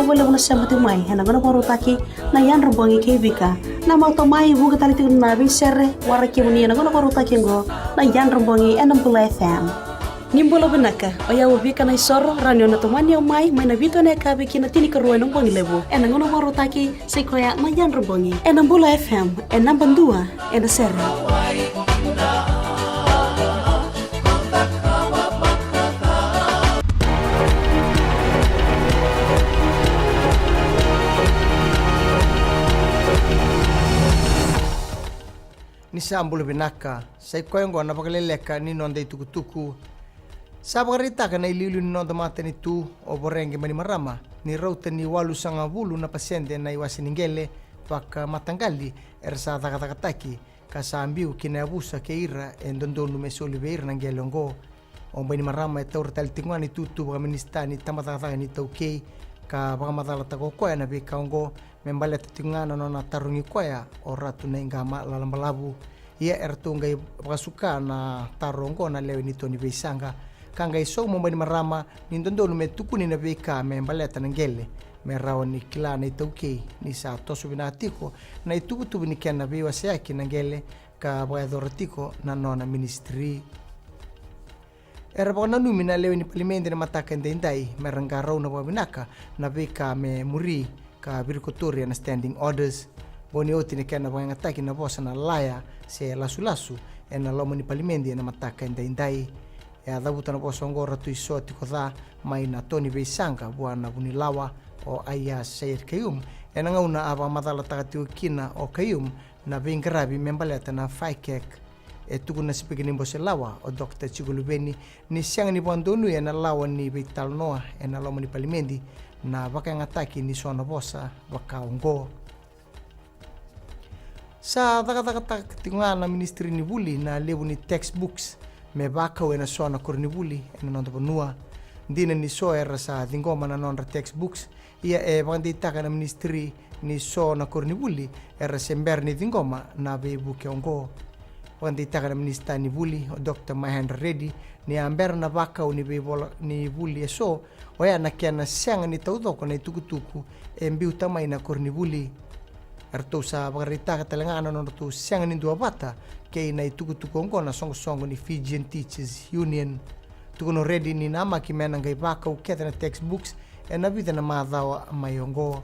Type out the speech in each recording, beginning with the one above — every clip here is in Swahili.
Wala mo na siya matimay, hanagan ko rutaki na yan rubongi kebika. Na magtomay buka tali tignan na bisere, waraki mo niya nagono ko rutaki ngo na yan rubongi enambula FM. Nimbolo benaka, oya wabika na isoro ranyo na tumani umay may nabito na kabe kina tini karuan ng bongi lebo. Enangono ko rutaki say koya na yan rubongi enambula FM, enambandua, enasere. Ni sambulu binaka sai koengo na pagaleleka ni nonde tukutuku sabarita kana ililu ni nonde mata ni tu o borenge mani marama ni rauta ni walu sanga bulu na pasyente na iwasi ningele paka matangali ersa takatakataki kasambiu kina abusa keira endondonu mesoli beir nangelongo o mani marama taur tal tingwani tutu ba ministani tamatakataka ni taukei ka baka matala tako koya na bikaongo membale tingana nona tarungi koya o ratu na ingama lalambalabu ia ertungai bakasuka na tarongo na lewe ni toni beisanga kanga iso mo bani marama ni ndondonu me tukuni na beka membale tanangele me rawa ni kila na itauke ni sa tosu binatiko na itukutu ni kana bewa sayaki nangele ka baka doratiko na nona ministry era baka nanu mina lewe ni palimende na mataka ndendai merangarau na wabinaka na beka me muri ka birikotori na standing orders boni oti ne kana banga ataki na bosa na laya se lasu na lomo ni palimendi na mataka indai e adabuta na bosa ngora tu isoti koda mai na toni beisanga buana bunilawa o aya sayer kayum na ngauna aba madala takati kina o kayum na bingarabi membaleta na faikek tukuna sipigini bose lawa o Dr. Chigulubeni ni siang ni bondonu na lawa ni beital noa na lomo ni palimendi na baka ngataki ni sona bosa baka ongo sa takatak tinga na ministry ni buli na lebu ni textbooks me baka we na sona korni buli na nonto panua dina ni so era sa dingoma na nonra textbooks ia bandi taka na ministry ni sona korni buli era sember ni dingoma na bebu ke ongo bandi taka na ministry ni buli o Dr. Mahendra Reddy ni amber na baka ni bebola ni buli so oya na kiana siang ni taudoko na tukutuku mbiu tamai na korni buli erto sa bagarita katalangana no tu siang ni dua bata kay na tukutuku ngo na song ni Fijian Teachers Union tukuno Ready ni nama kimena ngai baka uketa na textbooks na vida na madhawa mayongo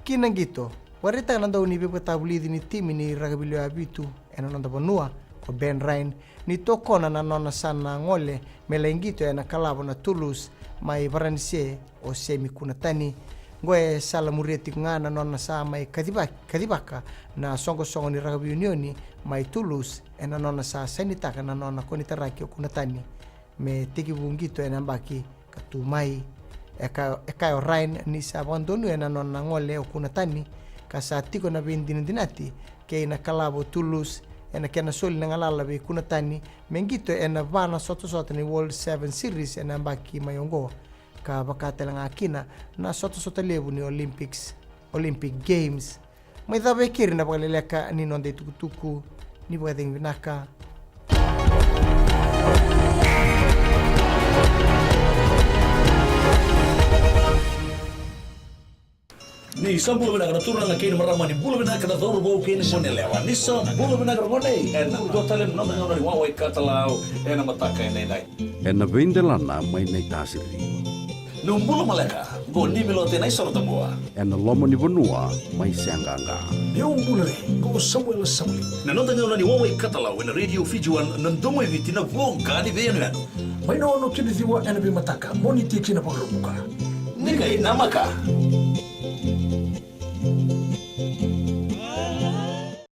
kinangito warita na daw ni bepatabuli ni timi ni ragabilio abitu nanda banua o Ben Ryan ni tokona na nona sana ngole melengito na kalabo na tulus mai baranise o semi kunatani ngoe sala mureti ngana nona sa mai kadibaka na songo ni rugby unioni mai tulus na nona sa sanitaka na nona konitaraki o kunatani me tiki bungito na mbaki katumai eka o Ryan ni sa abandonu na nona ngole o kunatani kasa tiko na bindinati kay na kalabo tulus ena kena soli na ngalala be kunatani mengito ena vana soto ni World 7 Series ena mbaki mayongo ka bakata lang akina na soto lebu ni Olympic Games may dabe kiri na pagaleleka ni nonde tukutuku ni pwedeng vinaka Ni sambulo binaga na turang na kini marama ni bulo binaga na doro bo kini mone lewa. Ni sambulo binaga mone en do talem no ni wawai katalau en mataka en nai. En vindelana mai nei tasiri. No bulo maleka bo ni milote nai sorta boa. En lomo ni bonua mai sanganga. Ni bulo re ko Samuel Samli. Na no tanyo ni wawai katalau en radio Fijuan nandomo vitina bo gani be no. Mai no kini diwa en be mataka moni tiki na pagruka. Ni kai namaka.